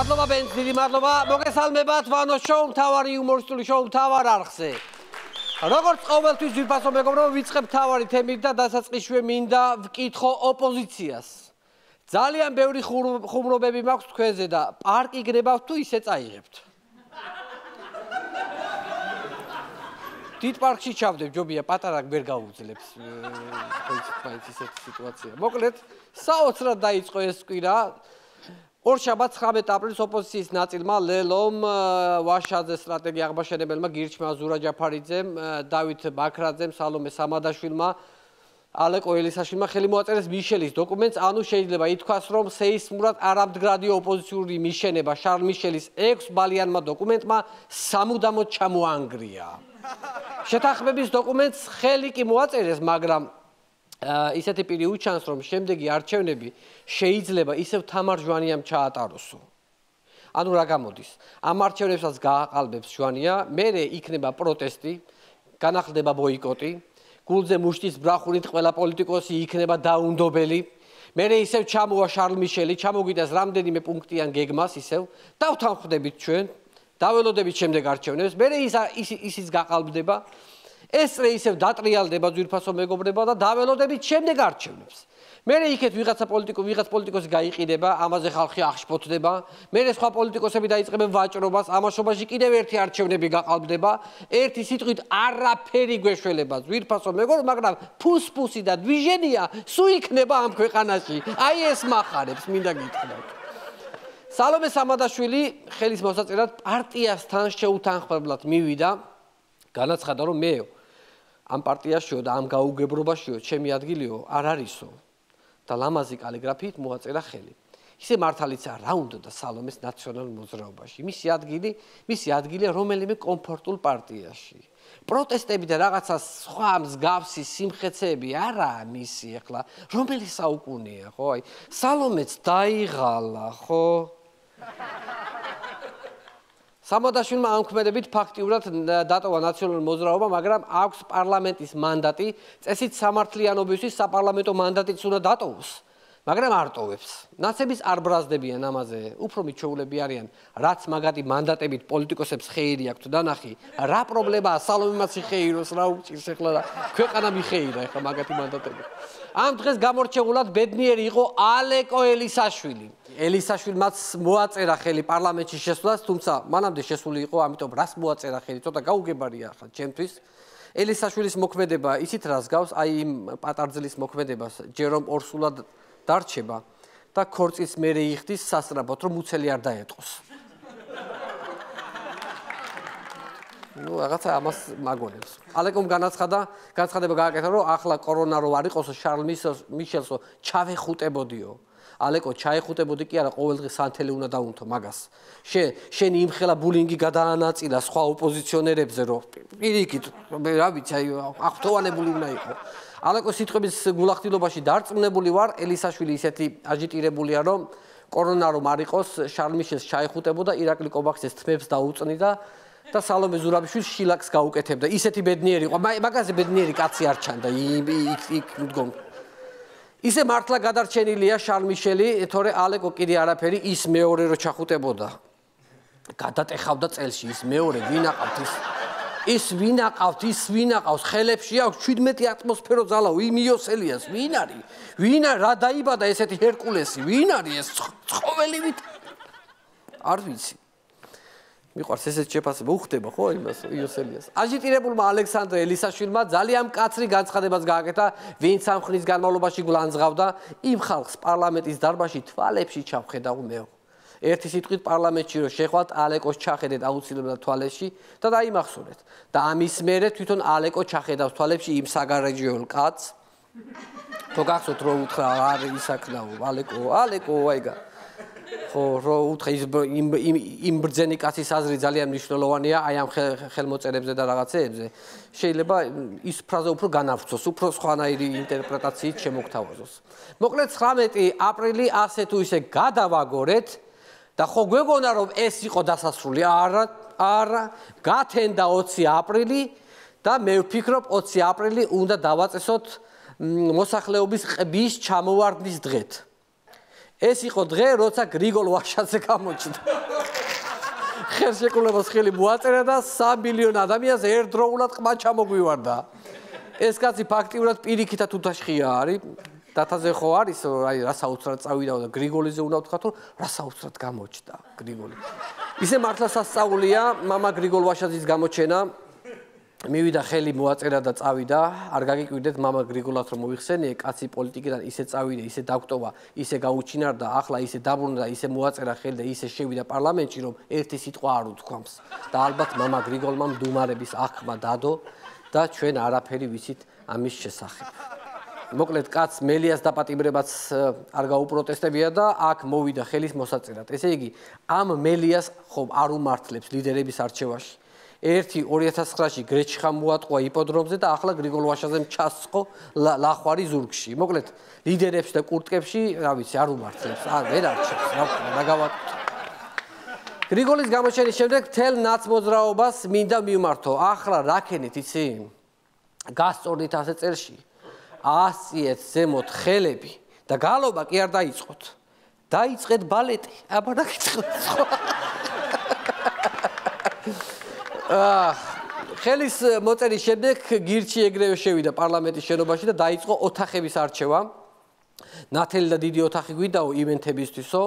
მადლობა ბენს, დიდი მადლობა. მოგესალმებათ ვანო შოუ მთავარი იუმორისტული შოუ მთავარ არხზე. როგორც ყოველთვის ვიფასო მეგობრებო, ვიწყებ მთავარი თემით და დასაწყისშივე მინდა ვკითხო ოპოზიციას. ძალიან ბევრი ხუმრობები მაქვს თქვენზე და პარკი გნებავთ თუ ისე წაიღებთ. დიდ პარკში ჩავდებ, ჯობია პატარა ვერ გაუძლებს. ხო ისეთი სიტუაცია. მოკლედ, საოცრად დაიწყო ეს კვირა. ორშაბათს 19 აპრილის ოპოზიციის ნაწილმა ლელომ, ვაშაძე სტრატეგია აღმაშენებელმა გირჩმა ზურა ჯაფარიძემ, დავით ბაქრაძემ, სალომე სამადაშვილმა, ალეკო ელისაშვილმა ხელი მოაწერეს მიშელის დოკუმენტს, ანუ შეიძლება ითქვას, რომ სეისმურად არამდგრადი ოპოზიციური მიშენება შარლ მიშელის 6 ბალიანმა დოკუმენტმა სამუდამოდ ჩამოანგრია. შეთანხმების დოკუმენტს ხელი კი მოაწერეს, მაგრამ ისეთი პირი უჩანს, რომ შემდეგი არჩევნები შეიძლება ისევ თამარ ჟვანიამ ჩაატაროსო. ანუ რა გამოდის? ამ არჩევნებსაც გააყალბებს ჟვანია, მერე იქნება პროტესტი, განახლდება ბოიკოტი, გულზე მუშტის ბრახურით ყველა პოლიტიკოსი იქნება დაუნდობელი, მერე ისევ ჩამოვა შარლ მიშელი, ჩამოგიტანს რამდენიმე პუნქტიან გეგმას ისევ, დავთანხმდებით ჩვენ, დაველოდებით შემდეგ არჩევნებს, მერე ისიც გაყალბდება. ეს წრე ისევ დატრიალდება ძვირფასო მეგობრებო და დაველოდებით შემდეგ არჩევნებს. მერე იქეთ ვიღაც პოლიტიკოსი გაიყიდება, ამაზე ხალხი აღშფოთდება, მერე სხვა პოლიტიკოსები დაიწყებენ ვაჭრობას, ამაშობაში კიდევ ერთი არჩევნები გაყალბდება, ერთი სიტყვით არაფერი გვეშველება ძვირფასო მეგობრებო, მაგრამ ფუსფუსი და დვიჟენია სულ იქნება ამ ქვეყანაში. აი ეს მახარებს, მინდა გითხრათ. სალომე სამადაშვილი ხელის მოსაწერად პარტიასთან შეუთანხმებლად მივიდა, განაცხადა, რომ მე ამ პარტიაშიო და ამ გაუგებრობაშიო ჩემი ადგილიო არ არისო და ლამაზი კალიგრაფიით მოაწერა ხელი. ისე მართალიცაა რა უნდა და სალომეს ნაციონალურ მოძრაობაში. მისი ადგილია რომელიმე კომფორტულ პარტიაში. პროტესტები და რაღაცა სხვა მსგავსი სიმხეცეები არაა მისი ახლა. რომელი საუკუნეა, ხო? აი, სალომეც დაიღალა, ხო? სამადაშვილმა ამ ქმედებით ფაქტიურად დატოვა ნაციონალური მოძრაობა, მაგრამ აქვს პარლამენტის მანდატი, წესით სამართლიანობისთვის საპარლამენტო მანდატიც უნდა დატოვოს, მაგრამ არ ტოვებს. ნაცების არ ბრაზდებიან ამაზე, უფრო მიჩვეულები არიან, რაც მაგათი მანდატებით პოლიტიკოსებს ხეირი აქვთ დანახი, რა პრობლემაა სალომემაც იხეიროს, რა უჭირს ახლა და ქვეყანა მიხეირა ახლა მაგათი მანდატებით. ამ დღეს გამორჩეულად ბედნიერი იყო ალეკო ელისაშვილი. ელისაშვილმაც მოაწერა ხელი პარლამენტში შესვლას, თუმცა მანამდე შესული იყო, ამიტომ რას მოაწერა ხელი, ცოტა გაუგებარია ახლა ჩემთვის. ელისაშვილის მოქმედება ისიც რას გავს, აი იმ პატარძლის მოქმედებას, ჯერ რომ ორსულად დარჩება და ქორწილს მერე იხდის სასწრაფოდ, რომ უცელი არ დაეტყოს. ნუ რაღაცა ამას მაგონებს. ალეკომ განცხადება გააკეთა, რომ ახლა კორონა რო არ იყოსო შარლ მიშელსო ჩავეხუტებოდიო. ალეკო ჩაეხუტებოდი კი არა, ყოველდღე სანთელი უნდა დაუნთო მაგას. შენი იმხელა ბულინგი გადაანაწილა სხვა ოპოზიციონერებზე, რომ პირიქით, რა ვიცი, აი აღთოვანებული უნდა იყო. ალეკო სიტყვების გულახდილობაში დარწმუნებული ვარ, ელისაშვილი ისეთი აჟიტირებულია, რომ კორონა რომ არ იყოს, შარლ მიშელს ჩაეხუტებოდა, ირაკლი კობახცეს თმებს დაუწნიდა და სალომე ზურაბიშვილს შილაკს გაუკეთებდა. ისეთი ბედნიერი იყო, მაგაზე ბედნიერი კაცი არ ჩანდა იქ მდგომ. ისე მართლა გადარჩენილია შარლ მიშელი, თორე ალეკო კიდე არაფერი, ის მეორე რო ჩახუტებოდა. გადატეხავდა წელში ის მეორე, ვინ აკავთ, ხელებში აქვს 17 ატმოსფერო ძალაო, იმიოსელიას, ვინ არის? რა დაიბადა ესეთი ჰერკულესი, ვინ არის ეს ცხოველივით? არ ვიცი. მიყვარს ესეთ შეფასება უხდება ხო იმას იოსელიას. აჟიტირებულმა ალექსანდრე ელისაშვილმა ძალიან მკაცრი განცხადებას გააკეთა, ვინც ამ ხნის განმავლობაში გულანძღავდა იმ ხალხს პარლამენტის დარბაზში თვალებში ჩავხედავ მეო. ერთი სიტყვით პარლამენტში რო შეხვალთ, ალეკოს ჩახედეთ აუცილებლად თვალებში და დაიმახსოვრეთ. და ამის მერე თვითონ ალეკო ჩახედავს თვალებში იმ საგარეჯიო კაცს. თუ გახსოვთ რო უთხრა არ ისაქნაო ალეკო აიგა. ხო, რო უთხრა იმ ბრძენი კაცის აზრი ძალიან მნიშვნელოვანია აი ამ ხელმოწერებზე და რაღაცეებზე. შეიძლება ის ფრაზა უფრო განავრცოს, უფრო სხვანაირი ინტერპრეტაციით შემოგთავაზოს. მოკლედ 19 აპრილი ასე თუ ისე გადავაგორეთ და ხო გვეგონა რომ ეს იყო დასასრული? არა, გათენდა 20 აპრილი და მე ვფიქრობ 20 აპრილი უნდა დავაწესოთ მოსახლეობის ყბის ჩამოვარდნის დღეთ. ეს იყო დღე, როცა გრიგოლ ვაშაძე გამოჩნდა. ხელშეკრულებას ხელი მოაწერა და 3 მილიონ ადამიანს ერთდროულად ყმა ჩამოგვივარდა. ეს კაცი ფაქტიურად პირიქითა თუთაშხია არის. დათაზე ხო არის, აი რა საოცრად წავიდა და გრიგოლიზე უნდა ვთქვათ, რომ რა საოცრად გამოჩნდა გრიგოლი. ისე მართლა სასწაულია მამა გრიგოლ ვაშაძის გამოჩენა. მივიდა ხელი მოაწერა და წავიდა, არ გაგიკვირდეთ მამა გრიგოლად რომ მოიხსენიე, კაცი პოლიტიკიდან ისე წავიდა, ისე დაგტოვა, ისე გაუჩინარდა, ახლა ისე დაბრუნდა, ისე მოაწერა ხელი და ისე შევიდა პარლამენტში, რომ ერთი სიტყვა არ უთქვამს. და ალბათ მამა გრიგოლმა მდუმარების აღქმა დადო და ჩვენ არაფერი ვიცით ამის შესახებ. მოკლედ კაც მელიას დაპატიმრებაც არ გაუპროტესტებია და აქ მოვიდა ხელის მოსაწერად. ესე იგი, ამ მელიას ხომ არ უმართლებს ლიდერების არჩევაში. ერთი 2009-ში გრეჩხა მოატყვა იპოდრომზე და ახლა გრიგოლ ვაშაძემ ჩასწყო ლახვარი ზურგში. მოკლედ, ლიდერებს და კურტკებში, რა ვიცი, არ უმართლებს, ვერ არჩევს, რა გავაკეთო. გრიგოლის გამოჩენის შემდეგ მთელ ნაცმოძრაობას მინდა მივმართო. ახლა რა ქენით, იცი? გასწორდით ასე წელში. ასწიეთ ზემოთ ხელები და გალობა კი არ დაიწყოთ. დაიწყეთ ბალეტი. აბა რა გიწყოთ სხვა. ხელის მოწერის შემდეგ გირჩი ეგრევე შევიდა პარლამენტის შენობაში და დაიწყო ოთახების არჩევა. ნათელი და დიდი ოთახი გვიდაო ივენთებისთვისო.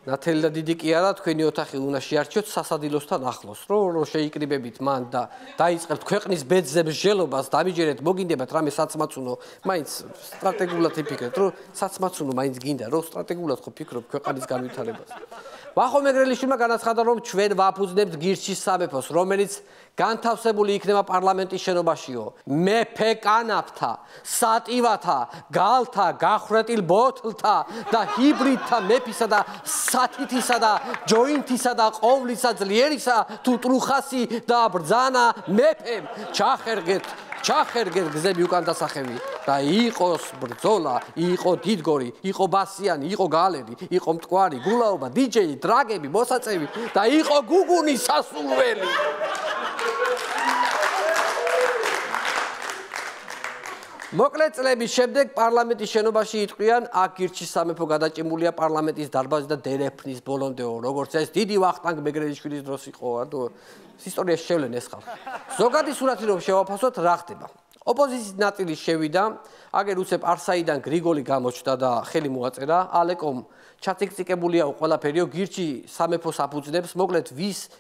ნათელი და დიდი კი არა, თქვენი ოთახი უნდა შეარჩიოთ სასადილოსთან ახლოს, რომ შეიკრიბებით მან და დაიწყებთ ქვეყნის ბედზე მსჯელობას, დამიჯერეთ, მოგინდებათ რამე საცმაცუნო, მაინც სტრატეგიულად იფიქრეთ, რომ საცმაცუნო მაინც გინდა, რომ სტრატეგიულად ხო ფიქრობ ქვეყნის განვითარებას. ვახო მეგრელიშვილმა განაცხადა, რომ ჩვენ ვაფუძნებთ გირჩის სამეფოს, რომელიც განთავსებული იქნება პარლამენტის შენობაშიო. მეფე კანაფთა, სატივათა, გალთა, გახრეტილ ბოთლთა და ჰიბრიდთა მეფისა და სათითისა და ჯოინთისა და ყოვლისა ძლიერისა თუ ტრუხასი და ბრძანა მეფემ ჩახერგეთ გზები უკან დასახევი და იყოს ბრძოლა, იყო დიდგორი, იყო ბასიანი, იყო გალერი, იყო მტკვარი, გულაობა, დიჯეი, დრაგები, მოსაწევი და იყო გუგუნი სასულველი. მოკლედ წლების შემდეგ პარლამენტის შენობაში იტყვიან, აქ გირჩის სამეფო გადაჭიმულია პარლამენტის დარბაზი და დერეფნის ბოლომდეო, როგორც ეს დიდი ვახტანგ მეგრელიშვილის დროს იყო, ისტორიაში შევლენ ეს ხალხი. ზოგადი სურათი რომ შევაფასოთ, რა ხდება? ოპოზიციის ნაწილი შევიდა, აგერ უცებ არსაიდან გრიგოლი გამოჩნდა და ხელი მოაწერა, ალეკომ ჩაციკწიკებულია ყველაფერიო, გირჩი სამეფოს აფუძნებს, მოკლედ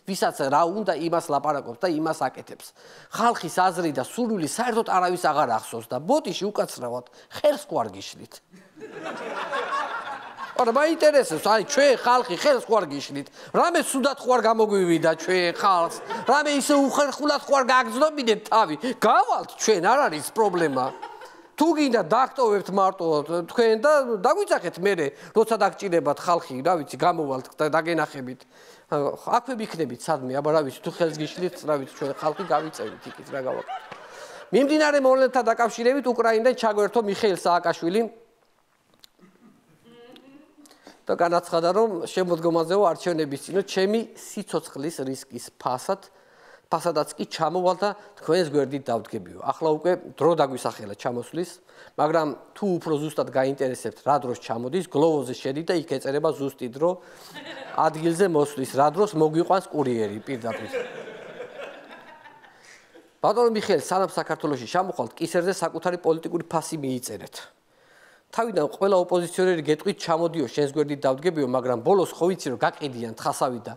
ვისაც რა უნდა იმას ლაპარაკობს და იმას აკეთებს. ხალხის აზრი და სურვილი საერთოდ არავის აღარ ახსოვს და ბოტიში უკაცრავად ხელს ხوار გიშლით. არა მაინტერესებს, აი ჩვენ ხალხი ხელს ხوار გიშლით. რამე სუდად ხوار გამოგვივიდა ჩვენ ხალხს. რამე ისე უხერხულად ხوار გაგზნობინეთ თავი. გავალთ ჩვენ არ არის პრობლემა. თუ გინდა დაგტოვებთ მარტო თქვენ და დაგვიძახეთ მერე, როცა დაგჭირებათ ხალხი, რა ვიცი, გამოვალთ და დაგენახებით. აქვე ვიქნებით სადმე, აბა რა ვიცი, თუ ხელს გიშლით, რა ვიცი, ჩვენ ხალხი გავიწევით იქით რა გავაკეთოთ. მიმდინარე მოვლენებთან დაკავშირებით უკრაინიდან ჩაგვერთო მიხეილ სააკაშვილი და განაცხადა, რომ შემოდგომაზეო არჩევნების წინ ჩემი სიცოცხლის რისკის ფასადაც კი ჩამოვალ და თქვენს გვერდით დავდგებიო. ახლა უკვე დრო დაგვისახელა ჩამოსვლის, მაგრამ თუ უფრო ზუსტად გაინტერესებთ რა დროს ჩამოდის, გლოვოზე შედით და იქ ეწერება ზუსტი დრო, ადგილზე მოსვლის, რა დროს მოგვიყვანს კურიერი პირდაპირ. ბატონო მიხეილ, სანამ საქართველოში ჩამოხვალთ, კისერზე საკუთარი პოლიტიკური ფასი მიიწერეთ. თავიდან ყველა ოპოზიციონერი გეტყვით ჩამოდიო, შენს გვერდით დავდგებიო, მაგრამ ბოლოს ხო ვიცი რომ გაყიდიან თხასავით და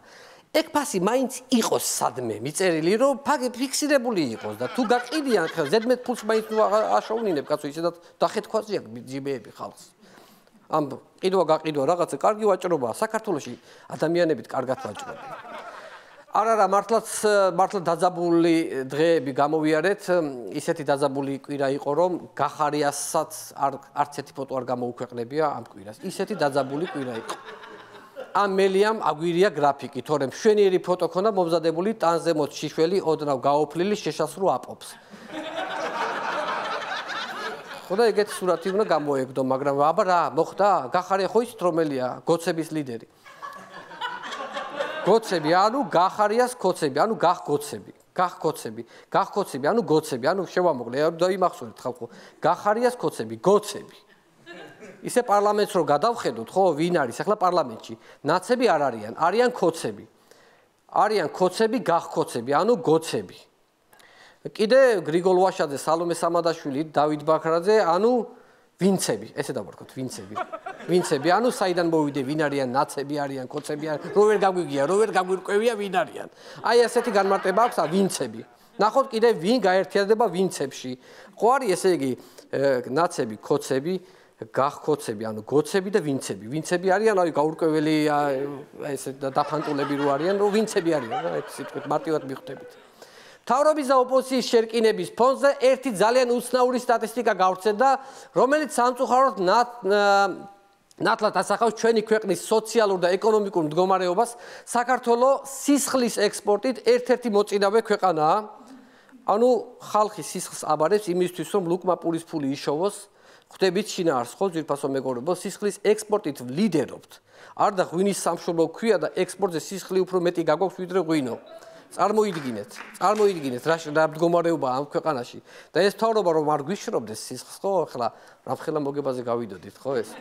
ეგ ფასი მაინც იყოს სადმე მიწერილი, რომ ფიქსირებული იყოს და თუ გაყიდიან ხელ ზედმეტ ფულს მაინც აშოვნინებ კაცო, ისედაც დახეთქვაზია ჯიბეები ხალხს. ამ ყიდვა რაღაცა კარგი ვაჭრობაა, საქართველოში ადამიანებით კარგად ვაჭრობენ. არა, მართლა დაძაბული დღეები გამოვიარეთ, ისეთი დაძაბული კვირა იყო, რომ გახარიასაც არც ერთი ფოტო არ გამოუქვეყნებია ამ კვირას. ისეთი დაძაბული კვირა იყო. ამ მელიამ აგვირია გრაფიკი, თორემ მშვენიერი ფოტო ქონდა მომზადებული ტანზემოთ შიშველი, ოდნავ გაოფლილი შეშასრო აპობს. ხოდა ეგეთი სურათი უნდა გამოეგდო, მაგრამ აბა რა მოხდა? გახარია ხო იცით რომელია? გოცების ლიდერი. გოცები, ანუ გახარიას ქოცები, ანუ გახქოცები, ანუ გოცები, ანუ შევამოკლე, დაიმახსოვრეთ ხალხო. გახარიას ქოცები, გოცები. ისე პარლამენტს რო გადავხედოთ, ხო, ვინ არის ახლა პარლამენტში? ნაცები არ არიან, არიან ქოცები. არიან ქოცები, გახქოცები, ანუ გოცები. კიდე გრიგოლ ვაშაძე, სალომე სამადაშვილი, დავით ბაქრაძე, ანუ ვინცები, ესე დავარქოთ, ვინცები. ვინცები, ანუ საიდან მოვიდე, ვინ არიან, ნაცები არიან, ქოცები არიან, რო ვერ გაგვიგია, რო ვერ გაგვირკვევია, ვინ არიან. აი ასეთი განმარტება აქვს, ვინცები. ნახოთ კიდე ვინ გაერთიანდება ვინცებში. ხო არის ესე იგი ნაცები, ქოცები, გახქოცები, ანუ გოცები და ვინცები. ვინცები არიან, აი გაურკვეველი ესე დაფანტულები რო არიან, რომ ვინცები არიან, რა ეს სიტყვით მარტივად მიხვდებით. მთავრობის და ოპოზიციის შერკინების ფონზე ერთი ძალიან უცნაური სტატისტიკა გავრცელდა, რომელიც სამწუხაროდ ნათლად ასახავს ჩვენი ქვეყნის სოციალურ და ეკონომიკურ მდგომარეობას. საქართველოს სისხლის ექსპორტით ერთ-ერთი მოწინავე ქვეყანაა. ანუ ხალხი სისხლს აბარებს იმისთვის, რომ ლუკმა პურის ფული იშოვოს, ხვდებით შინაარსს ხო ძვირფასო მეგობრებო, სისხლის ექსპორტით ვლიდერობთ. არ და ღვინის სამშობლო ქვია და ექსპორტზე სისხლი უფრო მეტი გაგვაქვს ვიდრე ღვინო. წარმოიდგინეთ რა მდგომარეობაა ამ ქვეყანაში და ეს მთავრობა რომ არ გვიშრობდეს სისხლს ხო ახლა რამხელა მოგებაზე გავიდოდით ხო ეს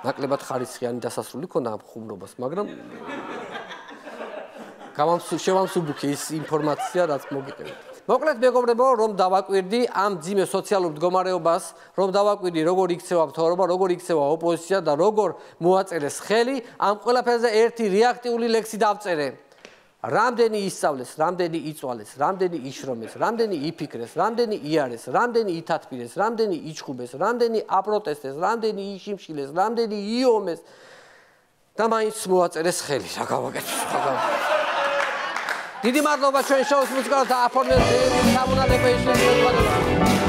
ნაკლებად ხარისხიანი დასასრული ქონდა ამ ხუმრობას მაგრამ შევამსუბუქე ის ინფორმაცია რაც მოგიყევით მოკლედ მეგობრებო რომ დავაკვირდი ამ ძიმე სოციალურ მდგომარეობას რომ დავაკვირდი როგორ იქცევა მთავრობა როგორ იქცევა ოპოზიცია და როგორ მოაწერეს ხელი ამ ყველაფერზე ერთი რეაქტიული ლექსი დავწერე რამდენი ისწავლეს, რამდენი იწვალეს, რამდენი იშრომეს, რამდენი იფიქრეს, რამდენი იარეს, რამდენი ითათბირეს, რამდენი იჩხუბეს, რამდენი აპროტესტეს, რამდენი იშიმშილეს, რამდენი იომეს და მაინც მოაწერეს ხელი, რა გავაკეთოთ, რა გავაკეთოთ. დიდი მადლობა ჩვენ შოუს მუსიკალთა აფორმებელს, სამონადეკვეიშვილს.